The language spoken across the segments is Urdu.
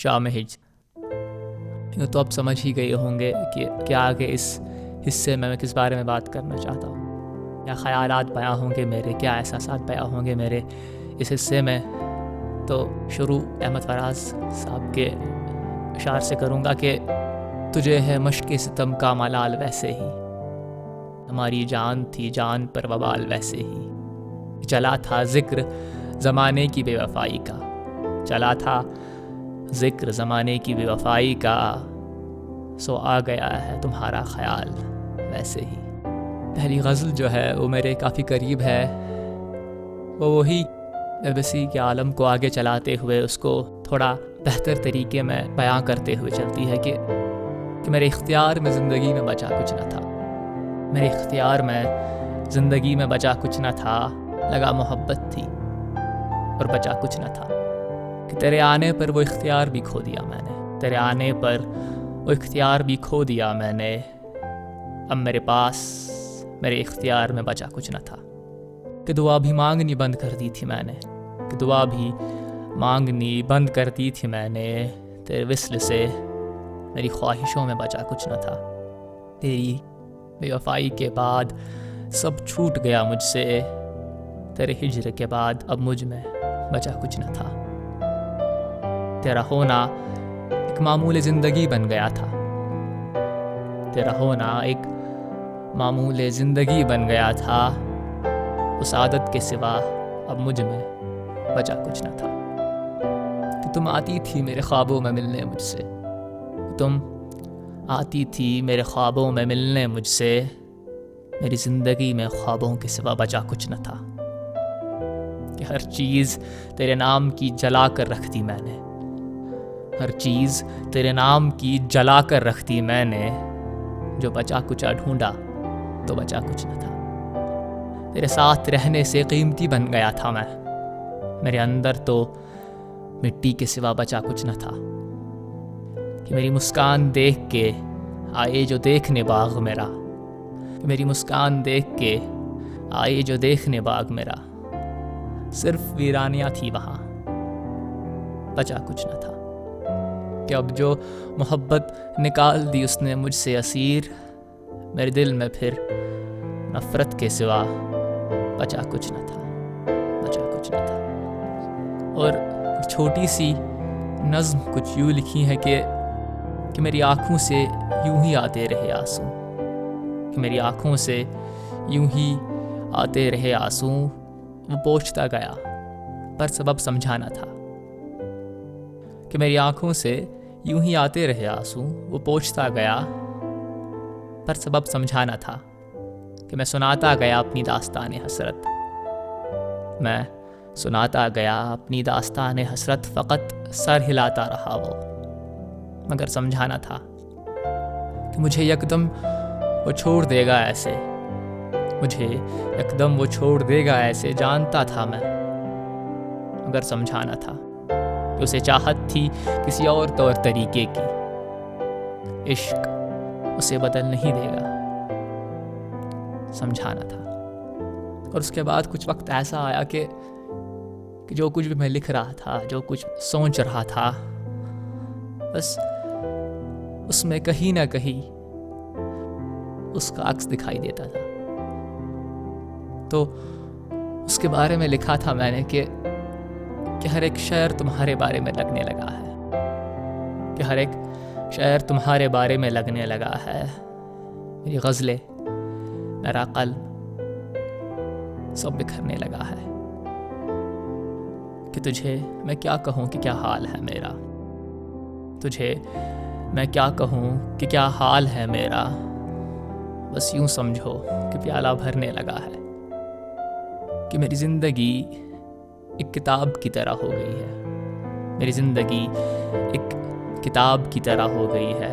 شام ہج۔ تو اب سمجھ ہی گئے ہوں گے کہ کیا آگے اس حصے میں کس بارے میں بات کرنا چاہتا ہوں، کیا خیالات بیاں ہوں گے میرے، کیا احساسات بیاں ہوں گے میرے اس حصے میں۔ تو شروع احمد فراز صاحب کے اشعار سے کروں گا کہ تجھے ہے مشق ستم کا ملال ویسے ہی، ہماری جان تھی جان پر وبال ویسے ہی، چلا تھا ذکر زمانے کی بے وفائی کا، چلا تھا ذکر زمانے کی بے وفائی کا، سو آ گیا ہے تمہارا خیال ویسے ہی۔ پہلی غزل جو ہے وہ میرے کافی قریب ہے، وہ وہی بسی کے عالم کو آگے چلاتے ہوئے اس کو تھوڑا بہتر طریقے میں بیان کرتے ہوئے چلتی ہے کہ میرے اختیار میں زندگی میں بچا کچھ نہ تھا، میرے اختیار میں زندگی میں بچا کچھ نہ تھا، لگا محبت تھی اور بچا کچھ نہ تھا، کہ تیرے آنے پر وہ اختیار بھی کھو دیا میں نے، تیرے آنے پر وہ اختیار بھی کھو دیا میں نے، اب میرے پاس میرے اختیار میں بچا کچھ نہ تھا، کہ دعا بھی مانگنی بند کر دی تھی میں نے، کہ دعا بھی مانگنی بند کر دی تھی میں نے، تیرے وصل سے میری خواہشوں میں بچا کچھ نہ تھا، تیری بے وفائی کے بعد سب چھوٹ گیا مجھ سے، تیرے ہجر کے بعد اب مجھ میں بچا کچھ نہ تھا، تیرا ہونا ایک معمول زندگی بن گیا تھا، تیرا ہونا ایک معمول زندگی بن گیا تھا، اس عادت کے سوا اب مجھ میں بچا کچھ نہ تھا، کہ تم آتی تھی میرے خوابوں میں ملنے مجھ سے، تم آتی تھی میرے خوابوں میں ملنے مجھ سے، میری زندگی میں خوابوں کے سوا بچا کچھ نہ تھا، کہ ہر چیز تیرے نام کی جلا کر رکھ دی میں نے، ہر چیز تیرے نام کی جلا کر رکھ دی میں نے، جو بچا کچا ڈھونڈا تو بچا کچھ نہ تھا، تیرے ساتھ رہنے سے قیمتی بن گیا تھا میں، میرے اندر تو مٹی کے سوا بچا کچھ نہ تھا، کہ میری مسکان دیکھ کے آئے جو دیکھنے باغ میرا، کہ میری مسکان دیکھ کے آئے جو دیکھنے باغ میرا، صرف ویرانیاں تھی وہاں، بچا کچھ نہ تھا، کہ اب جو محبت نکال دی اس نے مجھ سے اسیر، میرے دل میں پھر نفرت کے سوا بچا کچھ نہ تھا، بچا کچھ نہ تھا۔ اور ایک چھوٹی سی نظم کچھ یوں لکھی ہے کہ میری آنکھوں سے یوں ہی آتے رہے آنسو، کہ میری آنکھوں سے یوں ہی آتے رہے آنسو، وہ پوچھتا گیا پر سبب سمجھانا تھا، کہ میری آنکھوں سے یوں ہی آتے رہے آنسو، وہ پوچھتا گیا پر سبب سمجھانا تھا، کہ میں سناتا گیا اپنی داستان حسرت، میں سناتا گیا اپنی داستان حسرت، فقط سر ہلاتا رہا وہ، مگر سمجھانا تھا کہ مجھے یکدم وہ چھوڑ دے گا ایسے، مجھے یکدم وہ چھوڑ دے گا ایسے، جانتا تھا میں، مگر سمجھانا تھا کہ اسے چاہت تھی کسی اور طور طریقے کی، عشق اسے بدل نہیں دے گا، سمجھانا تھا۔ اور اس کے بعد کچھ وقت ایسا آیا کہ جو کچھ بھی میں لکھ رہا تھا، جو کچھ سوچ رہا تھا، بس اس میں کہیں نہ کہیں اس کا عکس دکھائی دیتا تھا، تو اس کے بارے میں لکھا تھا میں نے کہ ہر ایک شعر تمہارے بارے میں لگنے لگا ہے، کہ ہر ایک شعر تمہارے بارے میں لگنے لگا ہے، میری غزلیں، میرا قلب سب بکھرنے لگا ہے، کہ تجھے میں کیا کہوں کہ کیا حال ہے میرا، تجھے میں کیا کہوں کہ کیا حال ہے میرا، بس یوں سمجھو کہ پیالہ بھرنے لگا ہے، کہ میری زندگی ایک کتاب کی طرح ہو گئی ہے، میری زندگی ایک کتاب کی طرح ہو گئی ہے،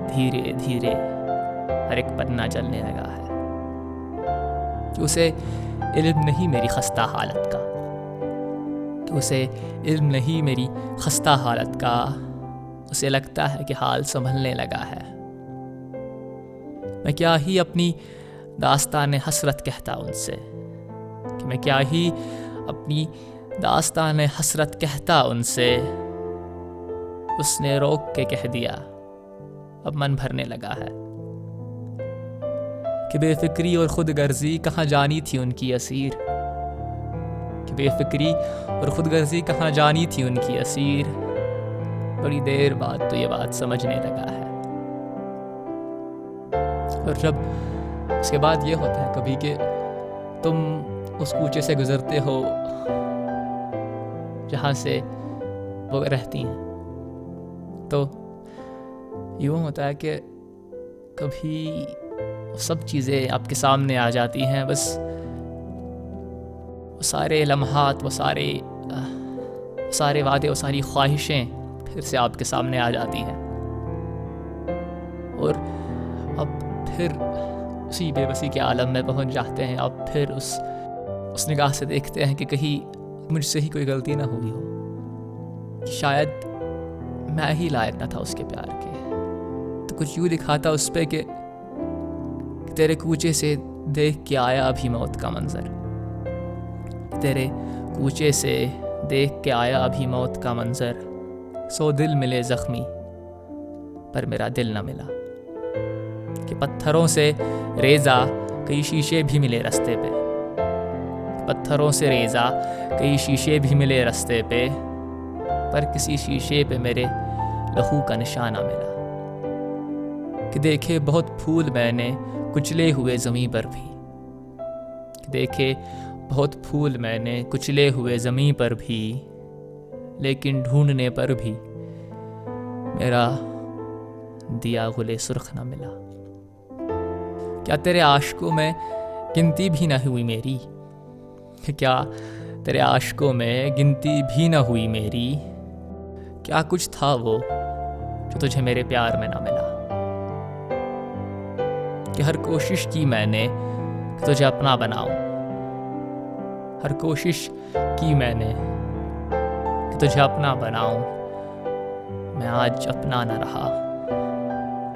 دھیرے دھیرے ہر ایک پنا چلنے لگا ہے، کہ اسے علم نہیں میری خستہ حالت کا، کہ اسے علم نہیں میری خستہ حالت کا، اسے لگتا ہے کہ حال سنبھلنے لگا ہے، میں کیا ہی اپنی داستان حسرت کہتا ان سے، کہ میں کیا ہی اپنی داستان حسرت کہتا ان سے، اس نے روک کے کہہ دیا، اب من بھرنے لگا ہے، کہ بے فکری اور خود غرضی کہاں جانی تھی ان کی اسیر، کہ بے فکری اور خود غرضی کہاں جانی تھی ان کی اسیر، بڑی دیر بعد تو یہ بات سمجھنے لگا ہے۔ اور جب اس کے بعد یہ ہوتا ہے کبھی کہ تم اس کوچے سے گزرتے ہو جہاں سے وہ رہتی ہیں، تو یوں ہوتا ہے کہ کبھی سب چیزیں آپ کے سامنے آ جاتی ہیں، بس وہ سارے لمحات، وہ سارے وعدے، وہ ساری خواہشیں پھر سے آپ کے سامنے آ جاتی ہیں، اور اب پھر اسی بے بسی کے عالم میں پہنچ جاتے ہیں۔ اب پھر اس نگاہ سے دیکھتے ہیں کہ کہیں مجھ سے ہی کوئی غلطی نہ ہوئی ہو، شاید میں ہی لائق نہ تھا اس کے پیار کے۔ تو کچھ یوں دکھاتا اس پہ کہ تیرے کوچے سے دیکھ کے آیا ابھی موت کا منظر، تیرے کوچے سے دیکھ کے آیا ابھی موت کا منظر، 100 دل ملے زخمی پر میرا دل نہ ملا، کہ پتھروں سے ریزہ کئی شیشے بھی ملے رستے پہ، پتھروں سے ریزہ کئی شیشے بھی ملے رستے پہ، پر کسی شیشے پہ میرے لہو کا نشانہ ملا، کہ دیکھے بہت پھول میں نے کچلے ہوئے زمیں پر بھی، کہ دیکھے بہت پھول میں نے کچلے ہوئے زمیں پر بھی، لیکن ڈھونڈنے پر بھی میرا دیا گلے سرخ نہ ملا۔ کیا تیرے عاشقوں میں گنتی بھی نہ ہوئی میری، کیا تیرے عاشقوں میں گنتی بھی نہ ہوئی میری، کیا کچھ تھا وہ جو تجھے میرے پیار میں نہ ملا، کہ ہر کوشش کی میں نے کہ تجھے اپنا بناؤں، ہر کوشش کی میں نے کہ تجھے اپنا بناؤں، میں آج اپنا نہ رہا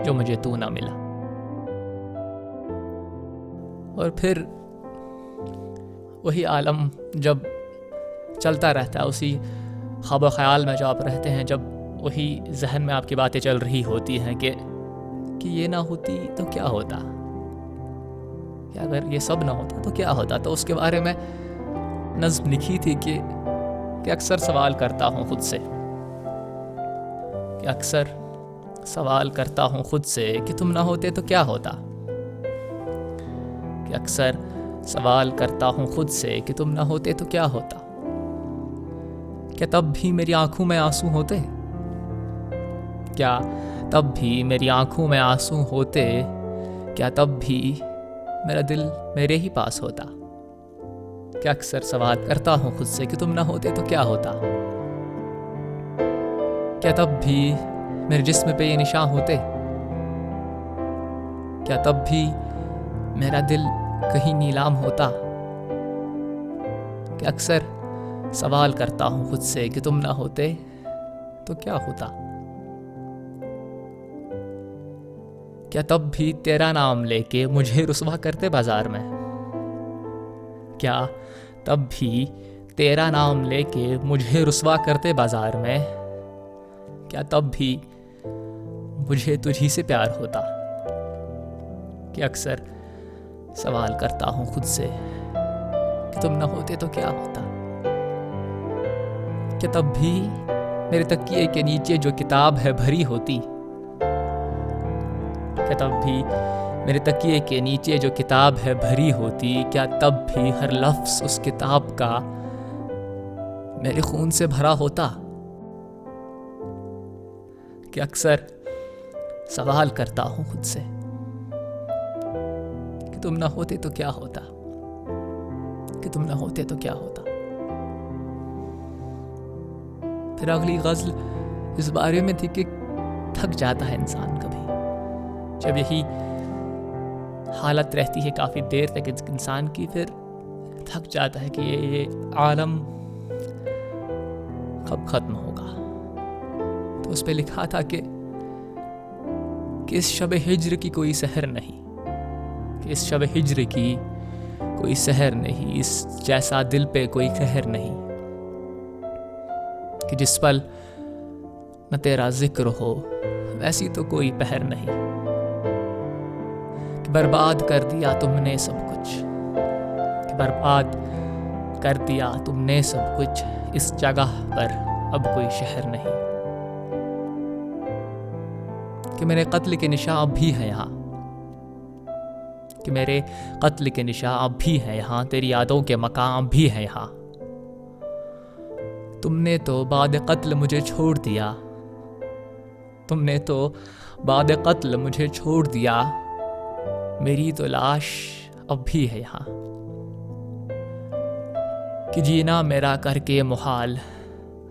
جو مجھے تو نہ ملا۔ اور پھر وہی عالم جب چلتا رہتا ہے، اسی خواب و خیال میں جو آپ رہتے ہیں، جب وہی ذہن میں آپ کی باتیں چل رہی ہوتی ہیں کہ یہ نہ ہوتی تو کیا ہوتا، کہ اگر یہ سب نہ ہوتا تو کیا ہوتا۔ تو اس کے بارے میں نظم لکھی تھی کہ اکثر سوال کرتا ہوں خود سے، کہ اکثر سوال کرتا ہوں خود سے کہ تم نہ ہوتے تو کیا ہوتا، کہ اکثر سوال کرتا ہوں خود سے کہ تم نہ ہوتے تو کیا ہوتا، کیا تب بھی میری آنکھوں میں آنسو ہوتے، کیا تب بھی میری آنکھوں میں آنسو ہوتے، کیا تب بھی میرا دل میرے ہی پاس ہوتا، کہ اکثر سوال کرتا ہوں خود سے کہ تم نہ ہوتے تو کیا ہوتا، کیا تب بھی میرے جسم پہ یہ نشان ہوتے، کیا تب بھی میرا دل کہیں نیلام ہوتا، کہ اکثر سوال کرتا ہوں خود سے کہ تم نہ ہوتے تو کیا ہوتا، کیا تب بھی تیرا نام لے کے مجھے رسوا کرتے بازار میں، کیا تب بھی تیرا نام لے کے مجھے رسوا کرتے بازار میں، کیا تب بھی مجھے تجھی سے پیار ہوتا، کہ اکثر سوال کرتا ہوں خود سے کہ تم نہ ہوتے تو کیا ہوتا، کہ تب بھی میرے تکیے کے نیچے جو کتاب ہے بھری ہوتی، کہ تب بھی میرے تکیے کے نیچے جو کتاب ہے بھری ہوتی، کیا تب بھی ہر لفظ اس کتاب کا میرے خون سے بھرا ہوتا، کہ اکثر سوال کرتا ہوں خود سے کہ تم نہ ہوتے تو کیا ہوتا، کہ تم نہ ہوتے تو کیا ہوتا۔ پھر اگلی غزل اس بارے میں تھی کہ تھک جاتا ہے انسان کبھی، جب یہی حالت رہتی ہے کافی دیر تک انسان کی، پھر تھک جاتا ہے کہ یہ عالم کب ختم ہوگا۔ تو اس پہ لکھا تھا کہ اس شب ہجر کی کوئی سحر نہیں، کہ اس شب ہجر کی کوئی سحر نہیں، اس جیسا دل پہ کوئی قہر نہیں، کہ جس پل نہ تیرا ذکر ہو، ویسی تو کوئی پہر نہیں، کہ برباد کر دیا تم نے سب کچھ، کہ برباد کر دیا تم نے سب کچھ، اس جگہ پر اب کوئی شہر نہیں، کہ میرے قتل کے نشاں اب بھی ہیں یہاں، کہ میرے قتل کے نشاں اب بھی ہیں یہاں، تیری یادوں کے مقام اب بھی ہیں یہاں، تم نے تو بعد قتل مجھے چھوڑ دیا، تم نے تو بعد قتل مجھے چھوڑ دیا، میری تو لاش اب بھی ہے یہاں، کہ جینا میرا کر کے محال،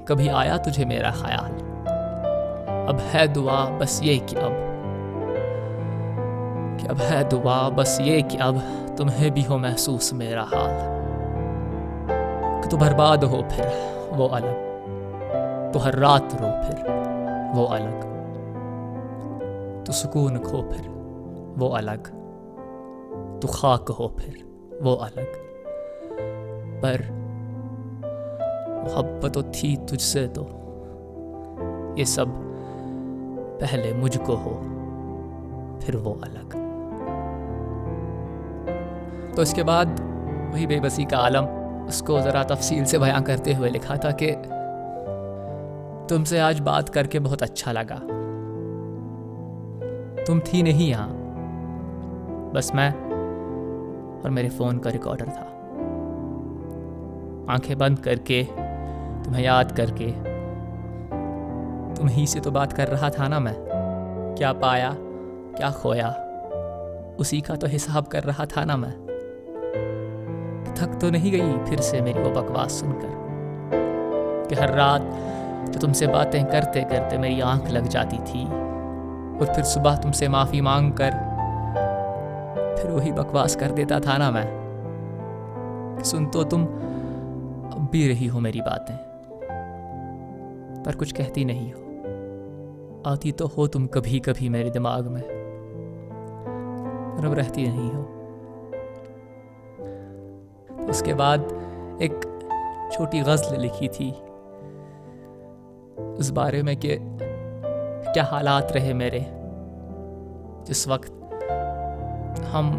کبھی آیا تجھے میرا خیال، اب ہے دعا بس یہ کہ اب ہے دعا بس یہ کہ اب تمہیں بھی ہو محسوس میرا حال، کہ تو برباد ہو پھر وہ الگ، تو ہر رات رو پھر وہ الگ، تو سکون کھو پھر وہ الگ، تو خاک ہو پھر وہ الگ، پر محبت تو تھی تجھ سے تو یہ سب پہلے مجھ کو ہو پھر وہ الگ۔ تو اس کے بعد وہی بے بسی کا عالم اس کو ذرا تفصیل سے بیان کرتے ہوئے لکھا تھا کہ تم سے آج بات کر کے بہت اچھا لگا، تم تھی نہیں یہاں، بس میں اور میرے فون کا ریکارڈر تھا، آنکھیں بند کر کے تمہیں یاد کر کے تم ہی سے تو بات کر رہا تھا نا میں، کیا پایا کیا کھویا اسی کا تو حساب کر رہا تھا نا میں، تھک تو نہیں گئی پھر سے میری وہ بکواس سن کر، کہ ہر رات جو تم سے باتیں کرتے کرتے میری آنکھ لگ جاتی تھی، اور پھر صبح تم سے معافی مانگ کر پھر وہی بکواس کر دیتا تھا نا میں، کہ سن تو تم اب بھی رہی ہو میری باتیں، پر کچھ کہتی نہیں ہو، آتی تو ہو تم کبھی کبھی میرے دماغ میں، پر اب رہتی نہیں ہو۔ اس کے بعد ایک چھوٹی غزل لکھی تھی اس بارے میں کہ کیا حالات رہے میرے جس وقت ہم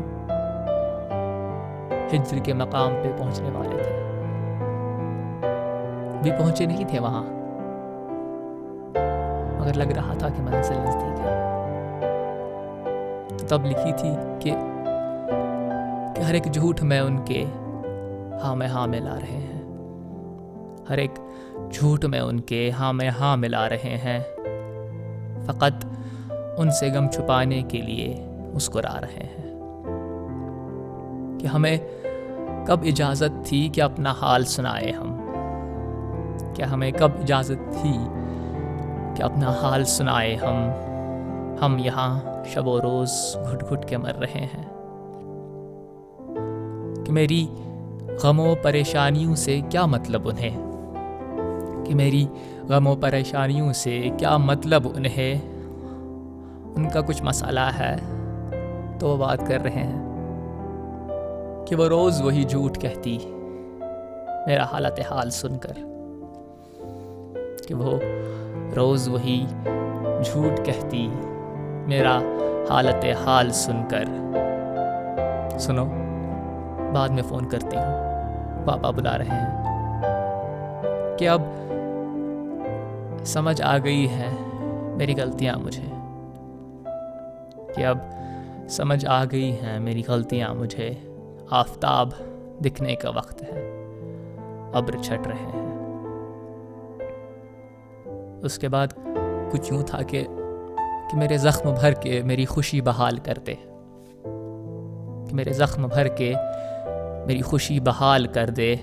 ہجر کے مقام پہ پہنچنے والے تھے، بھی پہنچے نہیں تھے وہاں، مگر لگ رہا تھا کہ منزل نزدیک ہے، تو تب لکھی تھی کہ ہر ایک جھوٹ میں ان کے ہاں میں ہاں ملا رہے ہیں، ہر ایک جھوٹ میں ان کے ہاں میں ہاں ملا رہے ہیں، فقط ان سے غم چھپانے کے لیے مسکرا رہے ہیں، کہ ہمیں کب اجازت تھی کہ اپنا حال سنائے ہم، کیا ہمیں کب اجازت تھی کہ اپنا حال سنائے ہم یہاں شب و روز گھٹ گھٹ کے مر رہے ہیں، کہ میری غم و پریشانیوں سے کیا مطلب انہیں، کہ میری غم و پریشانیوں سے کیا مطلب انہیں، ان کا کچھ مسئلہ ہے تو وہ بات کر رہے ہیں، کہ وہ روز وہی جھوٹ کہتی میرا حالت حال سن کر، کہ وہ روز وہی جھوٹ کہتی میرا حالت حال سن کر، سنو بعد میں فون کرتی ہوں، پاپا بلا رہے ہیں، کہ اب سمجھ آ گئی ہے میری غلطیاں مجھے، کہ اب سمجھ آ گئی ہیں میری غلطیاں مجھے، آفتاب دکھنے کا وقت ہے، ابر چھٹ رہے ہیں۔ اس کے بعد کچھ یوں تھا کہ میرے زخم بھر کے میری خوشی بحال کر دے، کہ میرے زخم بھر کے میری خوشی بحال کر دے،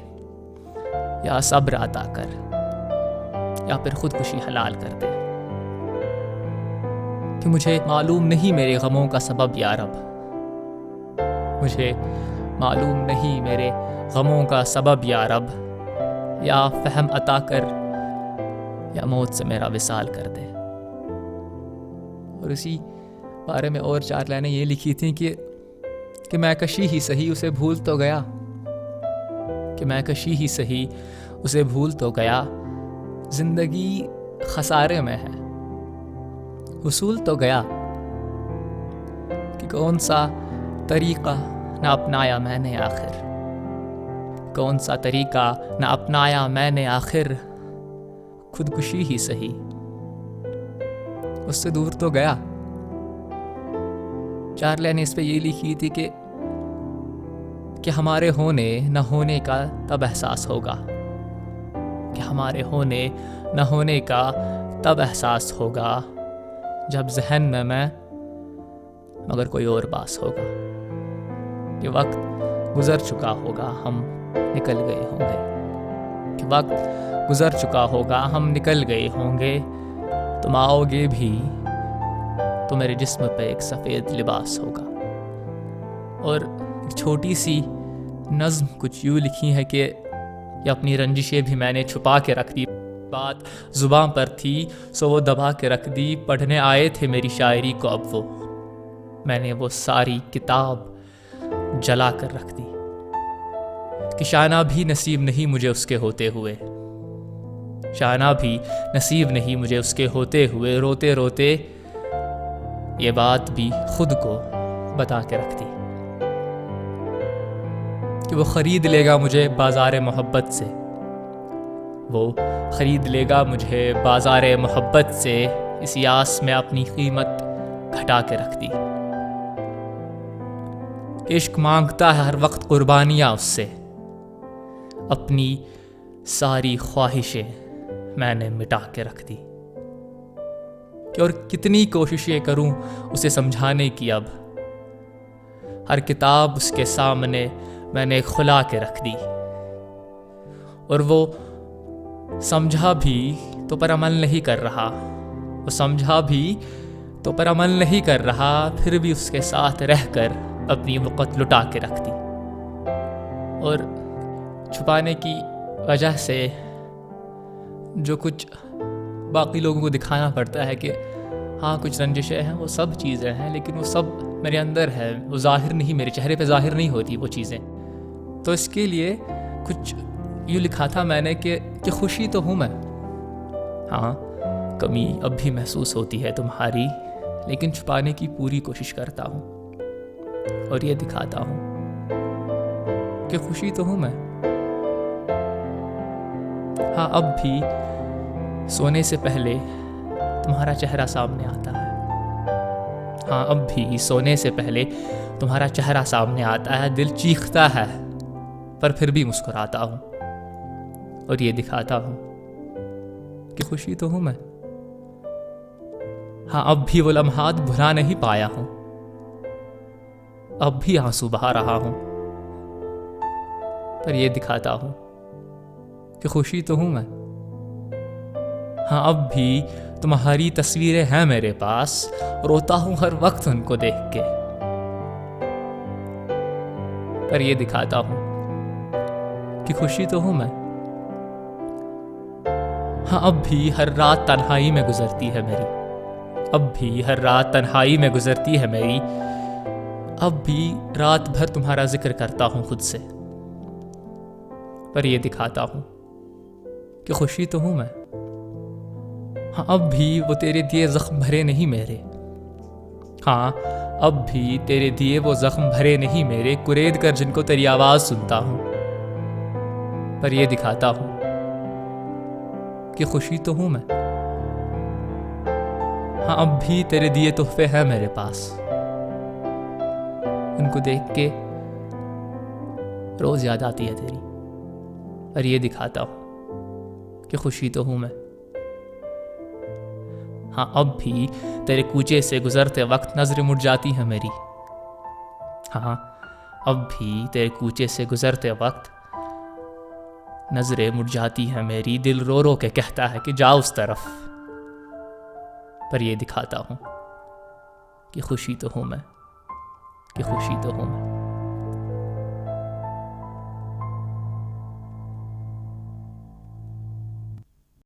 یا صبر عطا کر یا پھر خودکشی حلال کر دے، کہ مجھے معلوم نہیں میرے غموں کا سبب یا رب، مجھے معلوم نہیں میرے غموں کا سبب یا رب، یا فہم عطا کر یا موت سے میرا وصال کر دے۔ اور اسی بارے میں اور 4 لائنیں یہ لکھی تھیں کہ میں کشی ہی سہی اسے بھول تو گیا، کہ میں کشی ہی سہی اسے بھول تو گیا، زندگی خسارے میں ہے حصول تو گیا کہ کون سا طریقہ نہ اپنایا میں نے آخر، کون سا طریقہ نہ اپنایا میں نے آخر، خودکشی ہی سہی، اس سے دور تو گیا۔ چارلیہ نے اس پہ یہ لکھی تھی کہ ہمارے ہونے نہ ہونے کا تب احساس ہوگا، کہ ہمارے ہونے نہ ہونے کا تب احساس ہوگا جب ذہن میں مگر کوئی اور باس ہوگا، کہ وقت گزر چکا ہوگا ہم نکل گئے ہوں گے، کہ وقت گزر چکا ہوگا ہم نکل گئے ہوں گے، تم آؤ گے بھی تو میرے جسم پہ ایک سفید لباس ہوگا۔ اور ایک چھوٹی سی نظم کچھ یوں لکھی ہے کہ یہ اپنی رنجشیں بھی میں نے چھپا کے رکھ دی، بات زباں پر تھی سو وہ دبا کے رکھ دی، پڑھنے آئے تھے میری شاعری کو اب وہ، میں نے وہ ساری کتاب جلا کر رکھ دی، کہ شانہ بھی نصیب نہیں مجھے اس کے ہوتے ہوئے، شانہ بھی نصیب نہیں مجھے اس کے ہوتے ہوئے، روتے روتے یہ بات بھی خود کو بتا کے رکھ دی، کہ وہ خرید لے گا مجھے بازار محبت سے، وہ خرید لے گا مجھے بازار محبت سے، اس یاس میں اپنی قیمت گھٹا کے رکھ دی، عشق مانگتا ہے ہر وقت قربانیاں اس سے، اپنی ساری خواہشیں میں نے مٹا کے رکھ دی، کہ اور کتنی کوششیں کروں اسے سمجھانے کی، اب ہر کتاب اس کے سامنے میں نے کھلا کے رکھ دی، اور وہ سمجھا بھی تو پر عمل نہیں کر رہا، وہ سمجھا بھی تو پر عمل نہیں کر رہا، پھر بھی اس کے ساتھ رہ کر اپنی وقت لٹا کے رکھ دی، اور چھپانے کی وجہ سے جو کچھ باقی لوگوں کو دکھانا پڑتا ہے کہ ہاں کچھ رنجشیں ہیں، وہ سب چیزیں ہیں، لیکن وہ سب میرے اندر ہے، وہ ظاہر نہیں، میرے چہرے پہ ظاہر نہیں ہوتی وہ چیزیں، تو اس کے لیے کچھ یوں لکھا تھا میں نے کہ خوشی تو ہوں میں، ہاں کمی اب بھی محسوس ہوتی ہے تمہاری، لیکن چھپانے کی پوری کوشش کرتا ہوں اور یہ دکھاتا ہوں کہ خوشی تو ہوں میں، ہاں اب بھی سونے سے پہلے تمہارا چہرہ سامنے آتا ہے، ہاں اب بھی سونے سے پہلے تمہارا چہرہ سامنے آتا ہے، دل چیختا ہے پر پھر بھی مسکراتا ہوں اور یہ دکھاتا ہوں کہ خوشی تو ہوں میں، ہاں اب بھی وہ لمحات بھلا نہیں پایا ہوں، اب بھی آنسو بہا رہا ہوں، پر یہ دکھاتا ہوں کہ خوشی تو ہوں میں، ہاں اب بھی تمہاری تصویریں ہیں میرے پاس، روتا ہوں ہر وقت ان کو دیکھ کے، پر یہ دکھاتا ہوں کہ خوشی تو ہوں میں، ہاں اب بھی ہر رات تنہائی میں گزرتی ہے میری، اب بھی ہر رات تنہائی میں گزرتی ہے میری، اب بھی رات بھر تمہارا ذکر کرتا ہوں خود سے، پر یہ دکھاتا ہوں کہ خوشی تو ہوں میں، ہاں اب بھی وہ تیرے دیے زخم بھرے نہیں میرے، ہاں اب بھی تیرے دیے وہ زخم بھرے نہیں میرے، کرید کر جن کو تیری آواز سنتا ہوں، پر یہ دکھاتا ہوں کہ خوشی تو ہوں میں، ہاں اب بھی تیرے دیے تحفے ہیں میرے پاس، ان کو دیکھ کے روز یاد آتی ہے تیری، پر یہ دکھاتا ہوں کہ خوشی تو ہوں میں، ہاں اب بھی تیرے کوچے سے گزرتے وقت نظر مڑ جاتی ہے میری، ہاں اب بھی تیرے کوچے سے گزرتے وقت نظریں مڑ جاتی ہے میری، دل رو رو کے کہتا ہے کہ جا اس طرف، پر یہ دکھاتا ہوں کہ خوشی تو ہوں میں، کہ خوشی تو ہوں میں۔